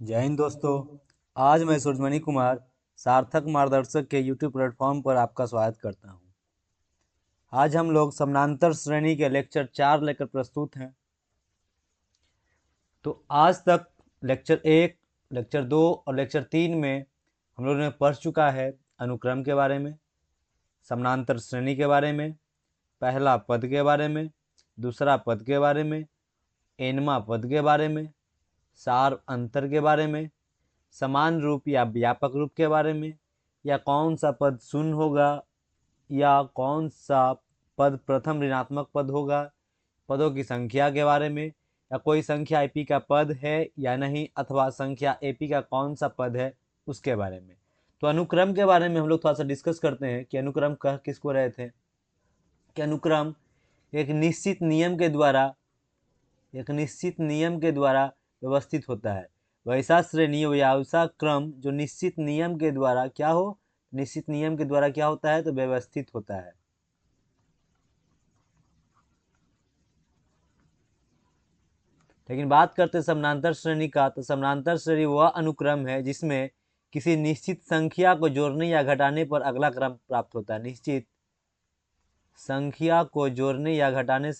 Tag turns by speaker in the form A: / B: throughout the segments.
A: जय हिंद दोस्तों। आज मैं सूरजमणि कुमार सार्थक मार्गदर्शक के YouTube प्लेटफॉर्म पर आपका स्वागत करता हूं। आज हम लोग समानांतर श्रेणी के लेक्चर 4 लेकर प्रस्तुत हैं। तो आज तक लेक्चर 1, लेक्चर 2 और लेक्चर 3 में हम लोगों ने पढ़ चुका है अनुक्रम के बारे में, समानांतर श्रेणी के बारे में, पहला पद के बारे में, दूसरा पद के बारे में, एनवा पद के बारे में, सार अंतर के बारे में, समान रूप या व्यापक रूप के बारे में, या कौन सा पद शून्य होगा या कौन सा पद प्रथम ऋणात्मक पद होगा, पदों की संख्या के बारे में, या कोई संख्या एपी का पद है या नहीं, अथवा संख्या एपी का कौन सा पद है उसके बारे में। तो अनुक्रम के बारे में हम लोग थोड़ा सा डिस्कस करते हैं कि अनुक्रम कह किसको रहे थे कि अनुक्रम एक निश्चित नियम के द्वारा व्यवस्थित होता है। वैसा श्रेणी या वैसा क्रम जो निश्चित नियम के द्वारा क्या होता है तो व्यवस्थित होता है। लेकिन बात करते हैं समानांतर श्रेणी का, तो समानांतर श्रेणी वह अनुक्रम है जिसमें किसी निश्चित संख्या को जोड़ने या घटाने पर अगला क्रम प्राप्त होता है। निश्चित संख्या को जोड़ने या घटाने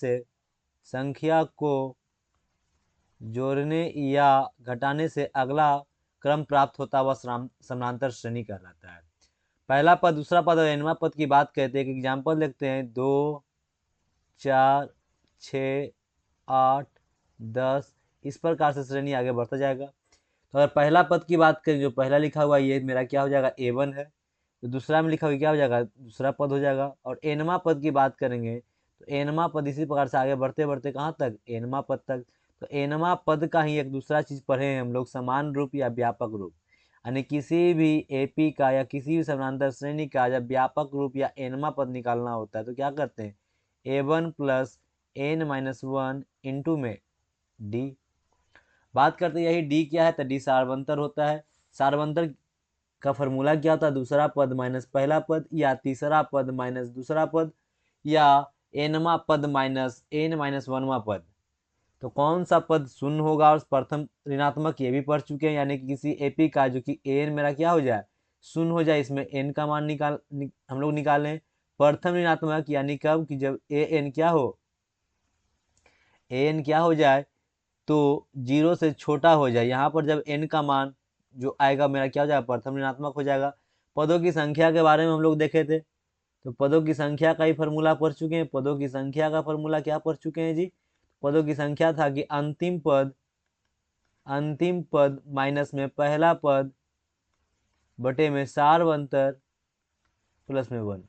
A: से अगला क्रम प्राप्त होता है, वह समानांतर श्रेणी कहलाता है। पहला पद, दूसरा पद और एनवा पद की बात करते हैं। एक एग्जाम्पल देखते हैं, 2, 4, 6, 8, 10, इस प्रकार से श्रेणी आगे बढ़ता जाएगा। तो अगर पहला पद की बात करें, जो पहला लिखा हुआ ये मेरा क्या हो जाएगा, A1 है। तो दूसरा में लिखा हुआ क्या हो जाएगा, दूसरा पद हो जाएगा। और एनवा पद की बात करेंगे तो एनवा पद इसी प्रकार से आगे बढ़ते बढ़ते कहाँ तक, एनवा पद तक। तो एनवा पद का ही एक दूसरा चीज पढ़े हैं हम लोग, समान रूप या व्यापक रूप। यानी किसी भी एपी का या किसी भी समानांतर श्रेणी का जब व्यापक रूप या एनवा पद निकालना होता है तो क्या करते हैं, A1 प्लस n-1 इंटू में डी। बात करते हैं यही डी क्या है, तो डी सार्वंतर होता है। सार्वंतर का फॉर्मूला क्या होता है, दूसरा पद माइनस पहला पद, या तीसरा पद माइनस दूसरा पद, या एनवा पद माइनस n-1वां पद। तो कौन सा पद शून्य होगा और प्रथम ऋणात्मक, ये भी पढ़ चुके हैं। यानी कि किसी एपी का जो कि एन मेरा क्या हो जाए, शून्य हो जाए, इसमें एन का मान हम लोग निकालें प्रथम ऋणात्मक, यानी कब कि जब एन क्या हो जाए तो 0 से छोटा हो जाए। यहाँ पर जब n का मान जो आएगा मेरा क्या हो जाएगा, प्रथम ऋणात्मक हो जाएगा। पदों की संख्या के बारे में हम लोग देखे थे, तो पदों की संख्या का ही फॉर्मूला पढ़ चुके हैं। पदों की संख्या का फॉर्मूला क्या पढ़ चुके हैं जी, पदों की संख्या था कि अंतिम पद माइनस में पहला पद बटे में सार्वंतर प्लस में 1,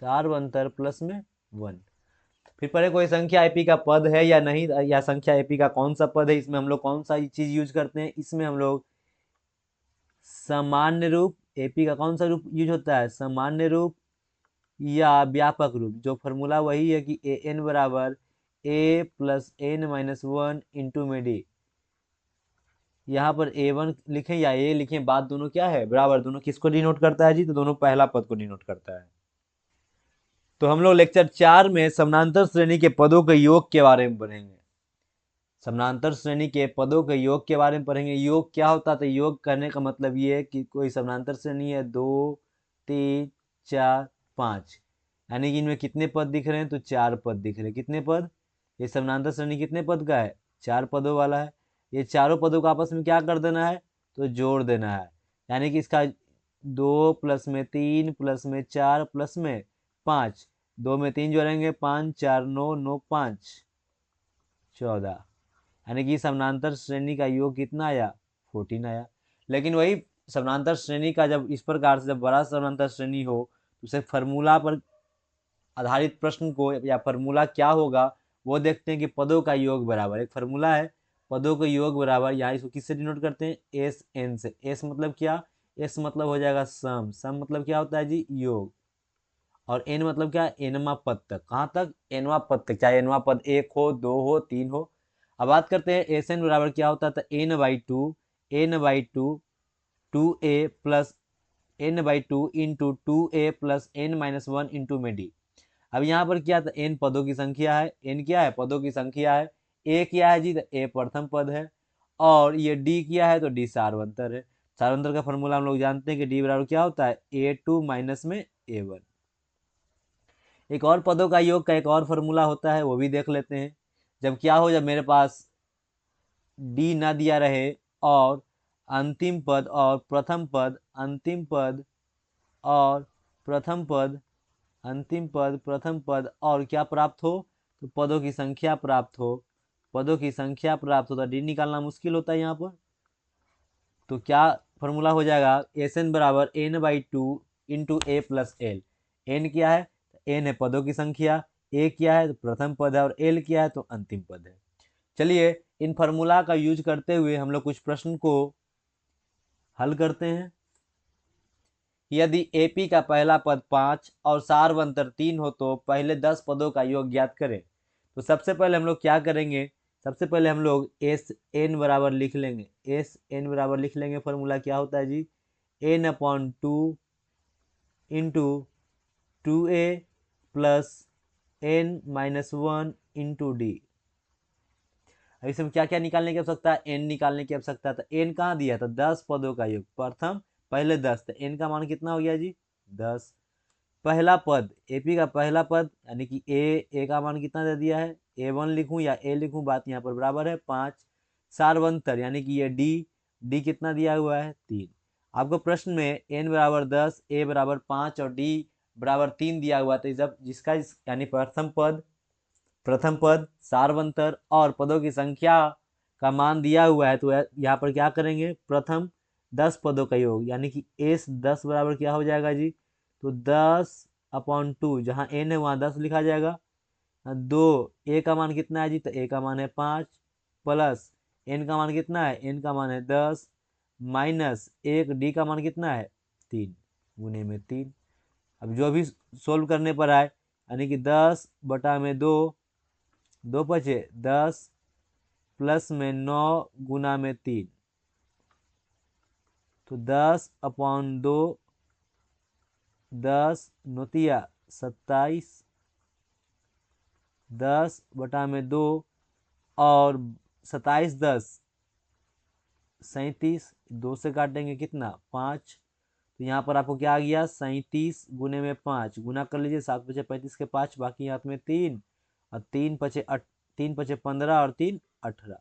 A: सार्वंतर प्लस में 1। फिर पहले कोई संख्या एपी का पद है या नहीं, या संख्या एपी का कौन सा पद है, इसमें हम लोग कौन सा चीज यूज करते हैं, इसमें हम लोग सामान्य रूप, एपी का कौन सा रूप यूज होता है, सामान्य रूप या व्यापक रूप। जो फॉर्मूला वही है कि ए एन बराबर ए प्लस n-1 इंटू में डी। यहाँ पर A1 लिखें या ए लिखें, बात दोनों क्या है, बराबर। दोनों किसको डिनोट करता है जी, तो दोनों पहला पद को डिनोट करता है। तो हम लोग लेक्चर 4 में समानांतर श्रेणी के पदों के योग के बारे में पढ़ेंगे। समानांतर श्रेणी के पदों के योग के बारे में पढ़ेंगे। योग क्या होता है, तो योग करने का मतलब ये है कि कोई समानांतर श्रेणी है, 2, 3, 4, 5, यानी कि इनमें कितने पद दिख रहे हैं, तो 4 पद दिख रहे हैं। कितने पद, ये समानांतर श्रेणी कितने पद का है, 4 पदों वाला है। ये चारों पदों को आपस में क्या कर देना है, तो जोड़ देना है। यानी कि इसका 2 प्लस में 3 प्लस में 4 प्लस में 5, 2 में 3 जोड़ेंगे, 5 4 9, 9 5 14, यानी कि समानांतर श्रेणी का योग कितना आया, 14 आया। लेकिन वही समानांतर श्रेणी का जब इस प्रकार से जब बड़ा समानांतर श्रेणी हो तो उसे फॉर्मूला पर आधारित प्रश्न को या फॉर्मूला क्या होगा वो देखते हैं कि पदों का योग बराबर, एक फॉर्मूला है पदों का योग बराबर, यहाँ इसको किससे डिनोट करते हैं, एस एन से। एस मतलब क्या, एस मतलब हो जाएगा सम, सम मतलब क्या होता है जी, योग। और एन मतलब क्या, एनवा पद तक, कहाँ तक, एनवा पद तक, चाहे एनवा पद 1 हो, 2 हो, 3 हो। अब बात करते हैं एस एन बराबर क्या होता है, n/2 2a plus n/2 into 2a plus n-1 into में डी। अब यहाँ पर क्या था, n पदों की संख्या है, n क्या है, पदों की संख्या है, a क्या है जी, तो a प्रथम पद है, और ये डी क्या है, तो डी सार्वंतर है। सार्वंतर का फॉर्मूला हम लोग जानते हैं कि डी बराबर क्या होता है, A2 माइनस में A1। एक और पदों का योग का एक और फॉर्मूला होता है, वो भी देख लेते हैं। जब क्या हो, जब मेरे पास डी ना दिया रहे और अंतिम पद और प्रथम पद, अंतिम पद और प्रथम पद, अंतिम पद प्रथम पद और क्या प्राप्त हो, तो पदों की संख्या प्राप्त हो, पदों की संख्या प्राप्त हो, तो डी निकालना मुश्किल होता है यहाँ पर। तो क्या फॉर्मूला हो जाएगा, एस एन बराबर n/2 इंटू ए प्लस एल। एन क्या है, एन है पदों की संख्या, ए क्या है तो प्रथम पद है, और एल क्या है तो अंतिम पद है। चलिए इन फॉर्मूला का यूज करते हुए हम लोग कुछ प्रश्न को हल करते हैं। यदि एपी का पहला पद 5 और सार्वंतर 3 हो तो पहले 10 पदों का योग ज्ञात करें। तो सबसे पहले हम लोग क्या करेंगे, सबसे पहले हम लोग एस एन बराबर लिख लेंगे, एस एन बराबर लिख लेंगे। फॉर्मूला क्या होता है जी, n/2 into 2a plus n-1 into D. अब इसमें क्या क्या निकालने की आवश्यकता है, एन निकालने की आवश्यकता है। तो एन कहाँ दिया था, 10 पदों का योग, प्रथम पहले 10, तो एन का मान कितना हो गया जी, 10। पहला पद, एपी का पहला पद यानी कि ए का मान कितना दे दिया है, A1 लिखूं या ए लिखूं, बात यहाँ पर बराबर है 5। सार्वंतर यानी कि ये डी, डी कितना दिया हुआ है 3। आपको प्रश्न में एन बराबर 10, ए बराबर 5 और डी बराबर 3 दिया हुआ, तो जब जिसका यानी प्रथम पद सार्वंतर और पदों की संख्या का मान दिया हुआ है, तो यहाँ पर क्या करेंगे, प्रथम 10 पदों का योग यानी कि एस 10 बराबर क्या हो जाएगा जी, तो 10/2, जहाँ एन है वहाँ 10 लिखा जाएगा। 2 ए का मान कितना है जी, तो ए का मान है 5, प्लस एन का मान कितना है, एन का मान है 10, माइनस 1 डी का मान कितना है 3, गुने में 3। अब जो भी सोल्व करने पर आए, यानी कि 10/2, 2 बचे 10 प्लस में 9 गुना में 3, तो 10/2, 10 नोतिया 27, 10/2 और 27 10 37, 2 से काटेंगे कितना 5, तो यहाँ पर आपको क्या आ गया 37 गुने में 5, गुना कर लीजिए, 7 बचे 35 के 5, बाकी हाथ में 3 और 3 बचे 15 और 3 18।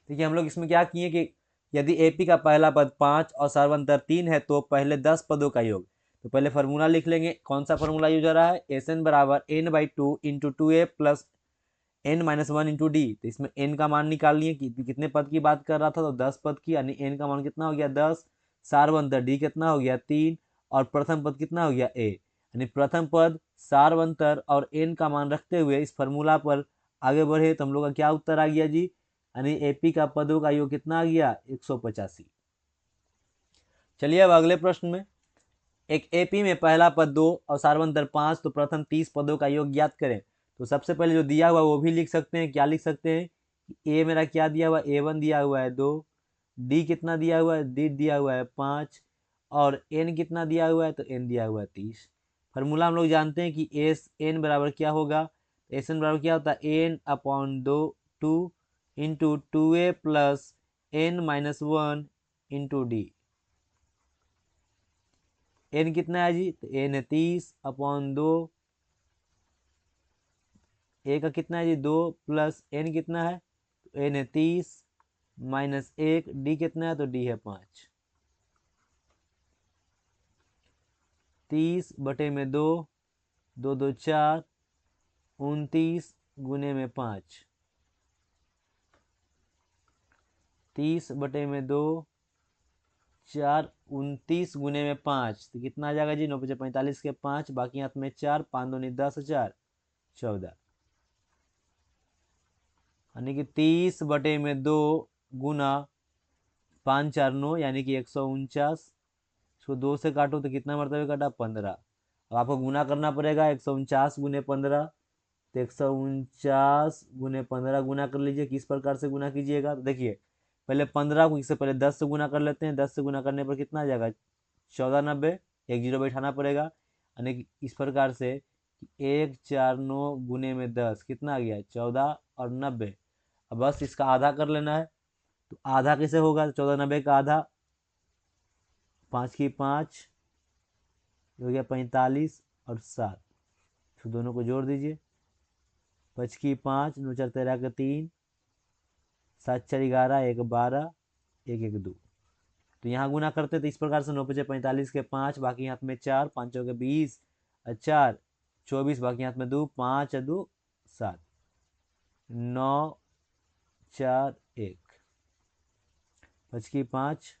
A: देखिए हम लोग इसमें क्या किए कि यदि एपी का पहला पद 5 और सार्वंतर 3 है तो पहले 10 पदों का योग। तो पहले फॉर्मूला लिख लेंगे, कौन सा फॉर्मूला यूज हो रहा है, एस एन बराबर n/2 into 2a plus n-1 into D. तो इसमें n का मान निकाल लिए कि कितने पद की बात कर रहा था, तो 10 पद की, यानी n का मान कितना हो गया 10, सार्वंतर डी कितना हो गया 3 और प्रथम पद कितना हो गया a, यानी प्रथम पद सार्वंतर और n का मान रखते हुए इस फॉर्मूला पर आगे बढ़े तो हम लोग का क्या उत्तर आ गया जी, यानी एपी का पदों का योग कितना आ गया 185। चलिए अब अगले प्रश्न में, एक एपी में पहला पद 2 और सार्वंतर 5, तो प्रथम 30 पदों का योग ज्ञात करें। तो सबसे पहले जो दिया हुआ वो भी लिख सकते हैं, क्या लिख सकते हैं, ए मेरा क्या दिया हुआ है, A1 दिया हुआ है 2, डी कितना दिया हुआ है, डी दिया हुआ है 5 और एन कितना दिया हुआ है, तो एन दिया हुआ है 30। फार्मूला हम लोग जानते हैं कि एस एन बराबर क्या होगा, एस एन बराबर क्या होता है, n/2 into 2a plus n-1 into d. N कितना है जी, तो एन है 30/2, ए का कितना है जी 2 प्लस एन कितना है, तो एन है 30 माइनस 1, डी कितना है, तो डी है 5। 30/2, 2 2 4, 29 गुने में 5, 30/2 4 29 गुने में 5, तो कितना आ जाएगा जी, 9 5 45 के 5, बाकी हाथ में 4, 5 2 10 4 14, यानी कि 30/2 गुना 5 4 9 यानी कि 149। इसको 2 से काटो तो कितना मरतबे काटा 15। अब आपको गुना करना पड़ेगा, 149 गुने 15, तो 149 गुने 15 गुना कर लीजिए। किस प्रकार से गुना कीजिएगा, तो देखिए पहले 15 को इससे पहले 10 से गुना कर लेते हैं, 10 से गुना करने पर कितना आ जाएगा 14 90, एक जीरो बैठाना पड़ेगा, यानी कि इस प्रकार से 1 4 9 गुने में 10 कितना आ गया 14 और 90। अब बस इसका आधा कर लेना है। तो आधा कैसे होगा, 14 90 का आधा, 5 की 5 हो गया 45 और 7, फिर दोनों को जोड़ दीजिए। 5 की 5 9 4 13 के 3, 7 4 11 1 12 1 1 2। तो यहाँ गुना करते तो इस प्रकार से 9 5 45 के 5, बाकी हाथ में 4, 5 के 20 और 4 24, बाकी हाथ में 2, 5 2 7, 9 4 1, 5 की 5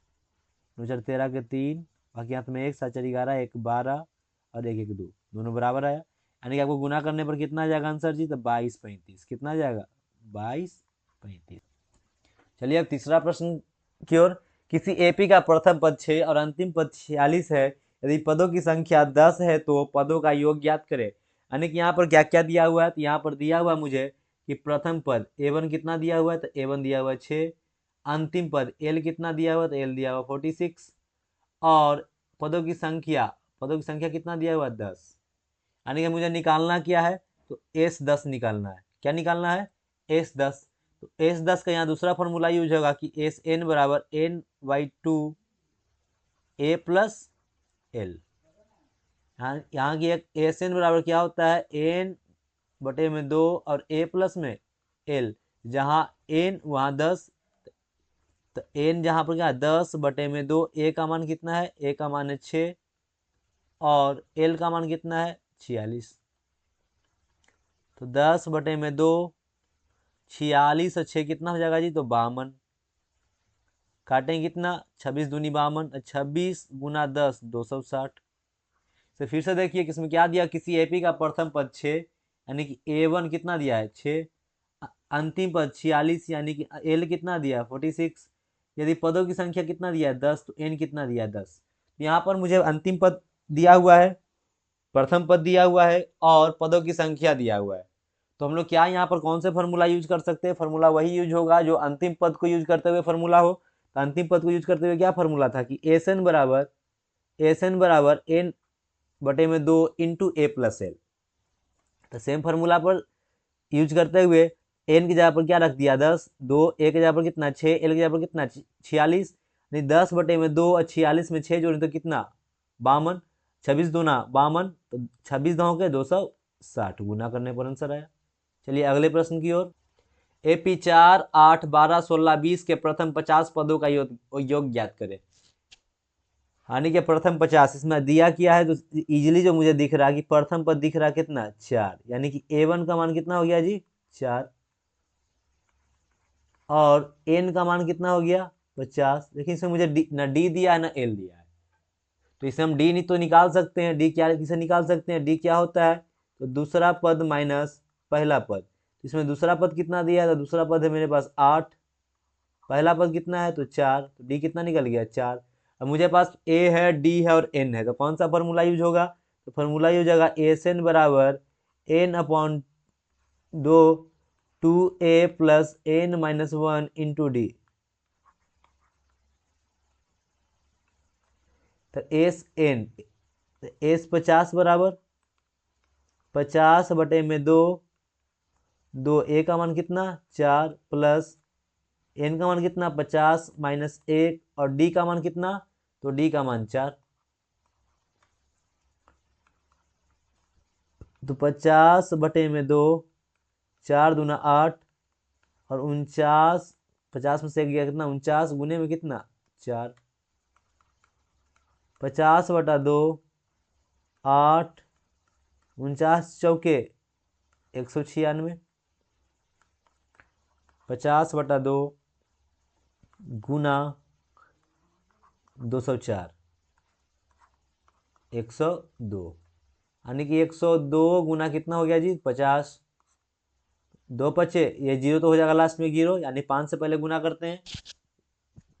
A: 9 4 13 के 3, बाकी हाथ में 1, 7 4 11 1 12 और 1 1 2, दोनों बराबर आया। यानी कि आपको गुना करने पर कितना आ जाएगा आंसर जी, तो 22 35। कितना आ जाएगा 22 35। चलिए अब तीसरा प्रश्न की ओर। किसी एपी का प्रथम पद 6 और अंतिम पद 46 है। यदि पदों की संख्या 10 है तो पदों का योग ज्ञात करें। यानी कि यहाँ पर क्या क्या दिया हुआ है, तो यहाँ पर दिया हुआ मुझे कि प्रथम पद a1 कितना दिया हुआ है, तो a1 दिया हुआ है 6, अंतिम पद l कितना दिया हुआ है, तो l दिया हुआ 46, और पदों की संख्या कितना दिया हुआ है 10। यानी कि मुझे निकालना क्या है, तो S10 निकालना है। क्या निकालना है, S10। तो S10 का यहाँ दूसरा फॉर्मूला यूज होगा कि Sn बराबर n/2 a प्लस एल। यहाँ की एक Sn बराबर क्या होता है, n/2 और a प्लस में l, जहाँ n वहाँ 10, तो n जहाँ पर क्या 10/2, a का मान कितना है, a का मान है 6 और l का मान कितना है 46। तो 10/2, 46 और 6 कितना हो जाएगा जी, तो 52। काटेंगे कितना, 26 दूनी 52, 26 गुना 10 260। तो फिर से देखिए किसमें क्या दिया, किसी एपी का प्रथम पद 6 यानी कि a1 कितना दिया है 6, अंतिम पद 46 यानी कि l कितना दिया 46। यदि पदों की संख्या कितना दिया है 10, तो n कितना दिया है 10। यहाँ पर मुझे अंतिम पद दिया हुआ है, प्रथम पद दिया हुआ है और पदों की संख्या दिया हुआ है। तो हम लोग क्या यहाँ पर कौन से फॉर्मूला यूज कर सकते हैं, फॉर्मूला वही यूज होगा जो अंतिम पद को यूज करते हुए फॉर्मूला हो। तो अंतिम पद को यूज करते हुए क्या फॉर्मूला था कि एस एन बराबर n/2 into a plus L. तो सेम फॉर्मूला पर यूज करते हुए n की जगह पर क्या रख दिया 10, 2 a की जगह पर कितना 6, l की जगह पर कितना 46, नहीं 10/2 और 46 में 6 जोड़े तो कितना 52, 26 दूना 52, तो 26 दो के 260, गुना करने पर आंसर आया। चलिए अगले प्रश्न की ओर। एपी 4 8 12 16 20 के प्रथम 50 पदों का योग ज्ञात करें। यानी कि प्रथम 50 इसमें दिया किया है, तो इजीली जो मुझे दिख रहा है कि प्रथम पद दिख रहा है कितना 4, यानी कि a1 का मान कितना हो गया जी 4, और n का मान कितना हो गया 50। लेकिन इसमें मुझे ना d दिया है ना l दिया है, तो इसे हम d नहीं तो निकाल सकते हैं। d क्या किसे निकाल सकते हैं, d क्या होता है, तो दूसरा पद माइनस पहला पद। इसमें दूसरा पद कितना दिया है, तो दूसरा पद है मेरे पास 8, पहला पद कितना है तो 4, तो डी कितना निकल गया 4। अब मुझे पास a है, d है और n है, तो कौन सा फॉर्मूला यूज होगा, तो फॉर्मूला यूज होगा एस एन बराबर n/2 2a plus n-1 into D. तो एस 50 बराबर 50/2, 2 a का मान कितना 4 प्लस n का मान कितना 50 माइनस 1 और d का मान कितना, तो d का मान 4। तो 50/2, 4 दूना 8 और 49, 50 में से गया कितना 49 गुने में कितना 4, 50/2 8, 49 चौके 196, 50/2 गुना 204 102, यानी कि 102 गुना कितना हो गया जी 50, 2 बचे, ये जीरो तो हो जाएगा लास्ट में जीरो, यानी 5 से पहले गुना करते हैं,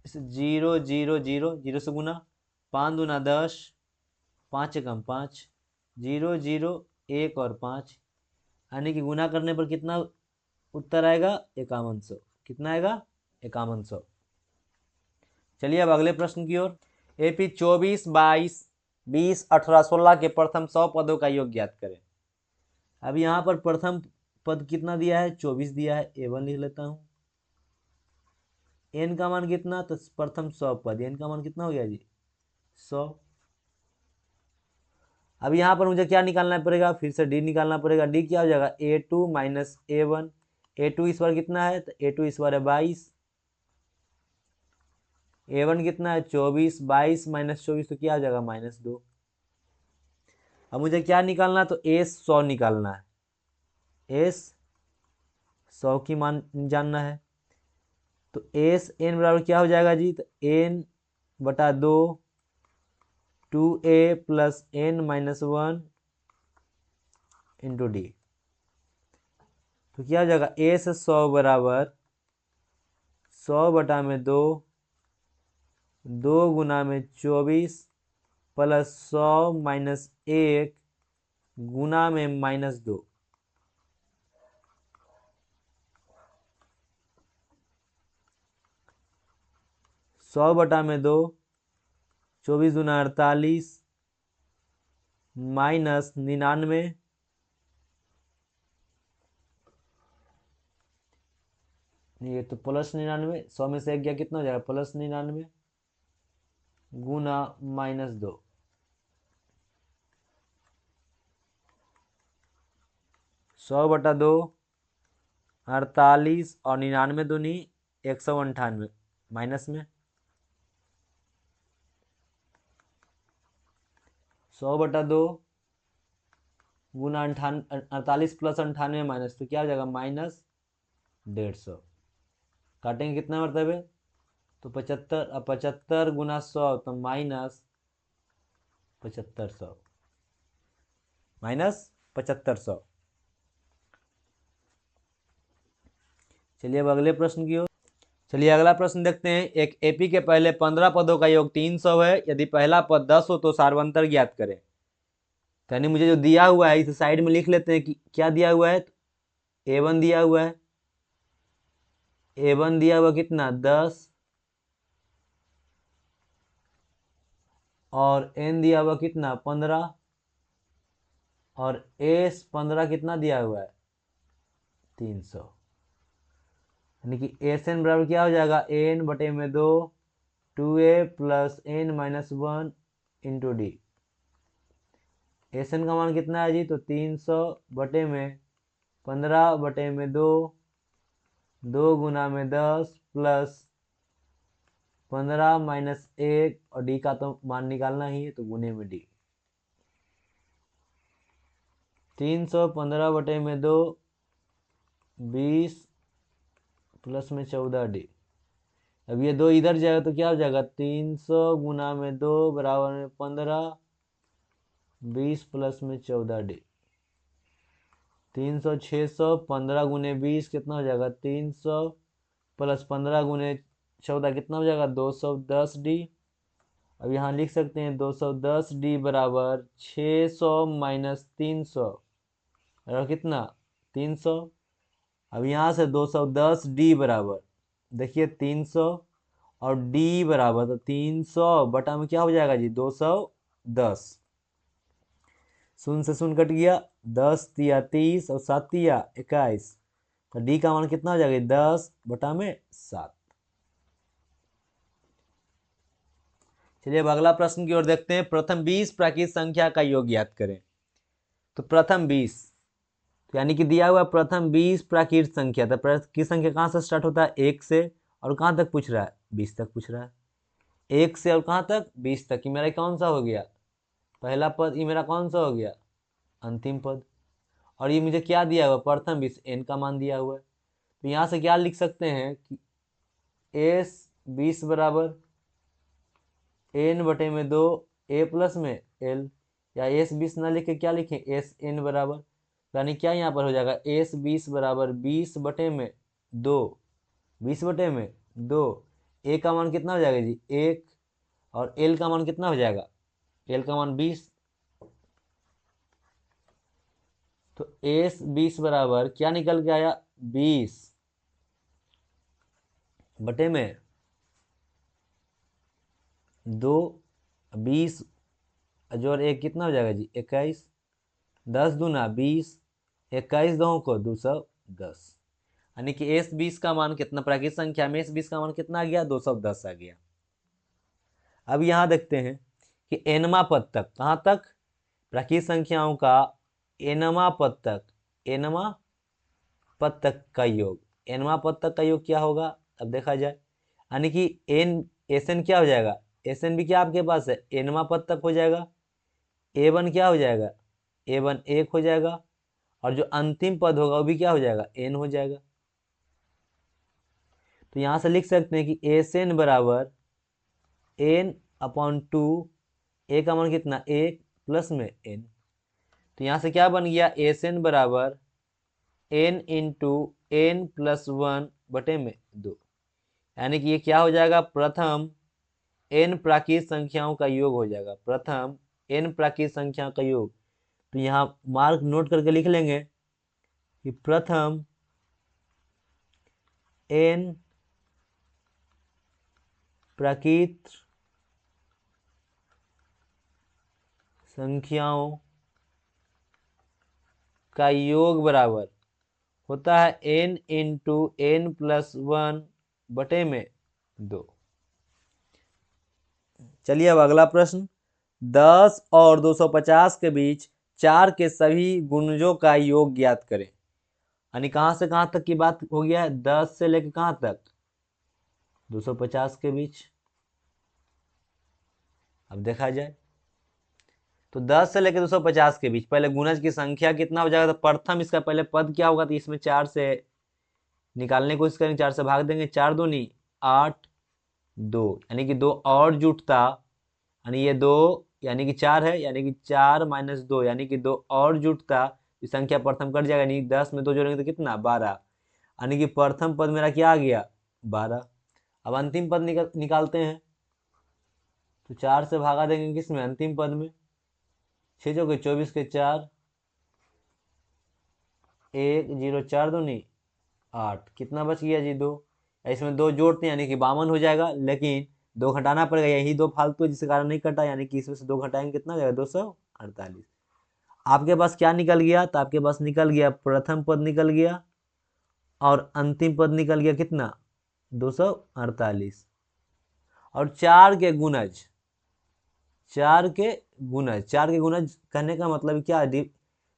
A: 0 0 0 0 से गुना, 5 दूना 10, 5 एकम 5, 0 0 1 और 5, यानी कि गुना करने पर कितना उत्तर आएगा 5100। कितना आएगा 5100। चलिए अब अगले प्रश्न की ओर। एपी 24 22 20 18 16 के प्रथम 100 पदों का योग ज्ञात करें। अब यहाँ पर प्रथम पद कितना दिया है, 24 दिया है, A1 लिख लेता हूँ। n का मान कितना, तो प्रथम 100 पद, n का मान कितना हो गया जी, 100। अब यहाँ पर मुझे क्या निकालना पड़ेगा, फिर से d निकालना पड़ेगा। d क्या हो जाएगा, A2 माइनस A1। A2 इस बार कितना है, तो A2 इस बार है 22। A1 कितना है 24, 22 माइनस 24 तो क्या हो जाएगा, -2। अब मुझे क्या निकालना है, तो S 100 निकालना है। S 100 की मान जानना है, तो एस n बराबर क्या हो जाएगा जी, तो n बटा 2 2a plus n minus 1 into D. तो क्या हो जाएगा, एस 100 बराबर 100 बटा में 2, 2 गुना में 24 प्लस 100 माइनस 1 गुना में -2। 100 बटा में 2, 24 दूना 48 माइनस 99, ये तो प्लस 99, 100 में से एक गया कितना हो जाएगा, प्लस 99 गुना -2। 100 बटा 2 48 और 99 दूनी 198 माइनस में 100 बटा 2 गुना 48 प्लस 98 माइनस, तो क्या हो जाएगा, -150। काटेंगे कितना मरतबे, तो 75, अब 75 गुना 100 तो -7500, -7500। चलिए अब अगले प्रश्न की ओर। चलिए अगला प्रश्न देखते हैं। एक एपी के पहले 15 पदों का योग 300 है। यदि पहला पद 10 हो तो सार्वंतर ज्ञात करें। यानी मुझे जो दिया हुआ है इस साइड में लिख लेते हैं कि क्या दिया हुआ है। A1 दिया हुआ है, A1 दिया हुआ कितना 10 और N दिया हुआ कितना 15 और S 15 कितना दिया हुआ है 300। यानी कि SN बराबर क्या हो जाएगा, N बटे में 2 2a plus n minus 1 into D. SN का मान कितना है जी, तो 300 बटे में 15 बटे में 2, 2 गुना में 10 प्लस 15 माइनस 1 और डी का तो मान निकालना ही है तो गुने में डी। 315 बटे में 2 20 प्लस में 14 डी। अब ये 2 इधर जाएगा तो क्या हो जाएगा, 300 गुना में 2 बराबर में 15, 20 प्लस में 14 डी। 300 600 15 गुने 20 कितना हो जाएगा 300 प्लस 15 गुने 14 कितना हो जाएगा 210 डी। अब यहाँ लिख सकते हैं 210 डी बराबर 600 माइनस 300 और कितना 300। अब यहाँ से 210 डी बराबर देखिए 300 और डी बराबर तो 300 बटा में क्या हो जाएगा जी 210। शून्य से शून्य कट गया, 10 तिया 30 और 7 तिया 21, तो डी का मान कितना हो जाएगा 10 बटा में 7। चलिए अब अगला प्रश्न की ओर देखते हैं। प्रथम 20 प्राकृत संख्या का योग ज्ञात करें। तो प्रथम 20 तो यानी कि दिया हुआ प्रथम 20 प्राकृत संख्या, तो प्राकृत संख्या कहाँ से स्टार्ट होता है 1 से और कहाँ तक पूछ रहा है 20 तक पूछ रहा है। 1 से और कहाँ तक 20 तक। कि मेरा कौन सा हो गया पहला पद, ये मेरा कौन सा हो गया अंतिम पद। और ये मुझे क्या दिया हुआ प्रथम 20 n का मान दिया हुआ है। तो यहाँ से क्या लिख सकते हैं कि S 20 बराबर n बटे में 2 a प्लस में l, या S 20 ना लिखे क्या लिखें S n बराबर, यानी क्या यहाँ पर हो जाएगा S 20 बराबर 20 बटे में 2, 20 बटे में 2, a का मान कितना हो जाएगा जी 1 और l का मान कितना हो जाएगा, l का मान 20। तो S 20 बराबर क्या निकल के आया 20 बटे में 2, 20 जोड़ 1 कितना हो जाएगा जी 21, 10 दूना 20 21 दो को 210, यानी कि एस 20 का मान कितना, प्राकृतिक संख्या में एस 20 का मान कितना आ गया, 210 आ गया। अब यहाँ देखते हैं कि एनवा पद तक, कहाँ तक, प्राकृतिक संख्याओं का एनवा पद तक, एनवा पद तक का योग, एनवा पद तक का योग क्या होगा, अब देखा जाए, यानी कि एन एस एन क्या हो जाएगा, एस एन भी क्या आपके पास है, एनवा पद तक हो जाएगा, ए वन क्या हो जाएगा, ए वन 1 हो जाएगा, और जो अंतिम पद होगा वो भी क्या हो जाएगा, एन हो जाएगा। तो यहां से लिख सकते हैं कि एस एन बराबर एन अपॉन 2, ए का मान कितना 1 प्लस में एन, तो यहां से क्या बन गया, एस एन बराबर एन इंटू एन प्लस 1 बटे में 2, यानी कि ये क्या हो जाएगा, प्रथम एन प्राकृतिक संख्याओं का योग हो जाएगा, प्रथम एन प्राकृतिक संख्या का योग। तो यहाँ मार्क नोट करके लिख लेंगे कि प्रथम एन प्राकृत संख्याओं का योग बराबर होता है एन इंटू एन प्लस 1 बटे में 2। चलिए अब अगला प्रश्न, 10 और 250 के बीच 4 के सभी गुणजों का योग ज्ञात करें, यानी कहां से कहां तक की बात हो गया है, 10 से लेकर कहां तक, 250 के बीच। अब देखा जाए तो 10 से लेकर 250 के बीच पहले गुणज की संख्या कितना हो जाएगा, तो प्रथम इसका पहले पद क्या होगा, तो इसमें 4 से निकालने की कोशिश करेंगे, 4 से भाग देंगे, 4 दूनी 8, 2, यानी कि 2 और जुटता, यानी ये 2 यानी कि 4 है, यानी कि 4 माइनस 2 यानी कि 2 और जुटता, इस संख्या प्रथम कट जाएगा, यानी 10 में 2 जोड़ेंगे तो कितना 12, यानी कि प्रथम पद मेरा क्या आ गया 12। अब अंतिम पद निकालते हैं, तो 4 से भागा देंगे किसमें, अंतिम पद में, 6 चौके 24 के 4, 1 0 4 दूनी 8, कितना बच गया जी 2, इसमें 2 जोड़ते हैं यानी कि 52 हो जाएगा, लेकिन 2 घटाना पड़ेगा, यही 2 फालतू है जिसके कारण नहीं कटा, यानी कि इसमें से 2 घटाएंगे कितना हो जाएगा 248। आपके पास क्या निकल गया, तो आपके पास निकल गया प्रथम पद निकल गया और अंतिम पद निकल गया कितना 248। और 4 के गुणज, 4 के गुणज कहने का मतलब क्या है,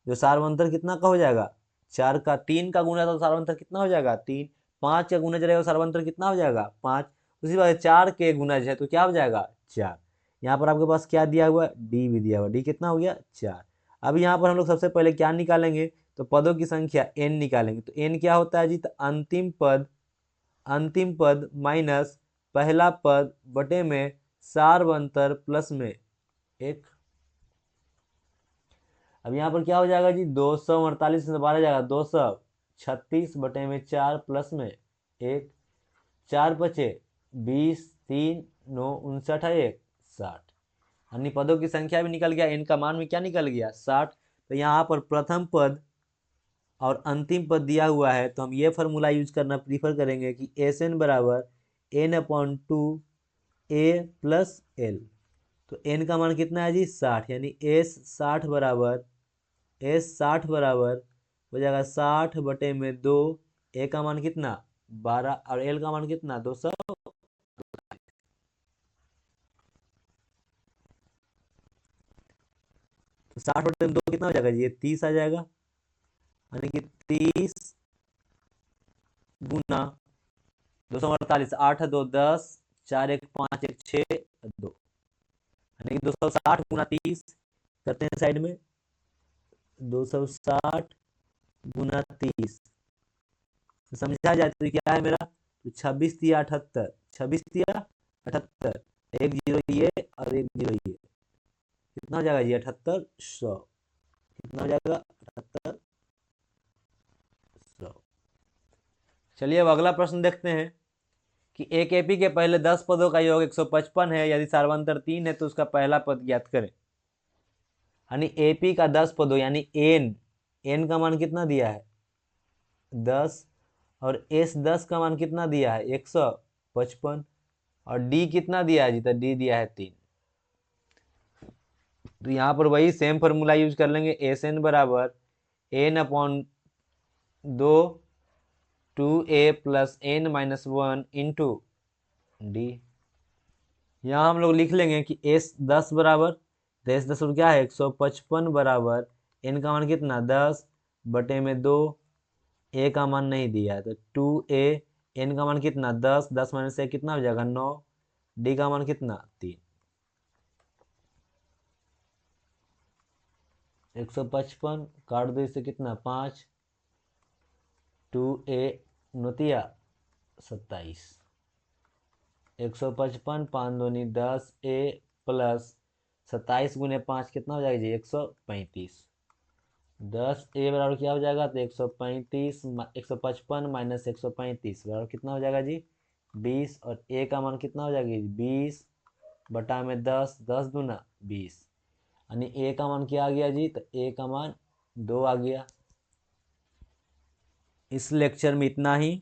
A: जो सार्वंतर कितना का हो जाएगा, 4 का 3 का गुणा तो सार्वंतर कितना हो जाएगा 3, 5 का गुणज रहेगा सार्वंतर कितना हो जाएगा 5, उसी बात 4 के गुणज है तो क्या हो जाएगा 4। यहाँ पर आपके पास क्या दिया हुआ है, डी भी दिया हुआ, डी कितना हो गया 4। अब यहाँ पर हम लोग सबसे पहले क्या निकालेंगे, तो पदों की संख्या एन निकालेंगे, तो एन क्या होता है जी, तो अंतिम पद माइनस पहला पद बटे में सार्वंतर प्लस में 1। अब यहाँ पर क्या हो जाएगा जी, 248 से 12 जाएगा 236 बटे में 4 प्लस में 1, 4 बचे 20, 3 9 59 है 1 60, अन्य पदों की संख्या भी निकल गया, इनका मान भी क्या निकल गया 60। तो यहाँ पर प्रथम पद और अंतिम पद दिया हुआ है, तो हम ये फॉर्मूला यूज करना प्रीफर करेंगे कि एस एन बराबर एन अपॉन 2 ए प्लस एल, तो एन का मान कितना है जी 60, यानी एस 60 बराबर हो जाएगा 60 बटे में 2, ए का मान कितना 12 और एल का मान कितना 200, तो 60 बटे में 2 कितना हो जाएगा जी, ये 30 आ जाएगा, यानी कि 30 गुना 248, 8 2 10, 4 1 5 1 6 2, यानी कि 260 गुना 30 करते हैं साइड में, 260 गुना 30 समझा जाए तो क्या है मेरा, तो 26 दिया 78, 26 दिया 78, एक जीरो ये और एक जीरो ये, कितना हो जाएगा जी 7800, कितना हो जाएगा 7800। चलिए अब अगला प्रश्न देखते हैं कि एक एपी के पहले 10 पदों का योग 155 है, यदि सार्वंतर 3 है तो उसका पहला पद ज्ञात करें, यानी एपी का 10 पदों यानी एन का मान कितना दिया है 10, और एस 10 का मान कितना दिया है 155, और डी कितना दिया है जी, तो डी दिया है 3। तो यहाँ पर वही सेम फॉर्मूला यूज कर लेंगे, एस एन बराबर n upon 2 2a plus n minus 1 into d. यहाँ हम लोग लिख लेंगे कि एस 10 बराबर, तो एस 10 क्या है 155 बराबर एन का मान कितना 10 बटे में 2, ए का मान नहीं दिया है तो 2a, एन का मान कितना 10, 10 माइनस से कितना हो जाएगा 9, डी का मान कितना 3। 155 काट दो इससे कितना 5, 2a नोतिया 27, 155 5 दूनी 10 ए प्लस 27 गुने 5 कितना हो जाएगा जी 135। 10 ए बराबर क्या हो जाएगा तो 135 155 माइनस 135 बराबर कितना हो जाएगा जी 20, और ए का मान कितना हो जाएगा जी 20 बटा में 10, 10 दूना 20, यानी ए का मान क्या आ गया जी तो ए का मान 2 आ गया। इस लेक्चर में इतना ही।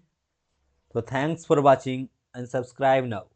A: तो thanks for watching and subscribe now.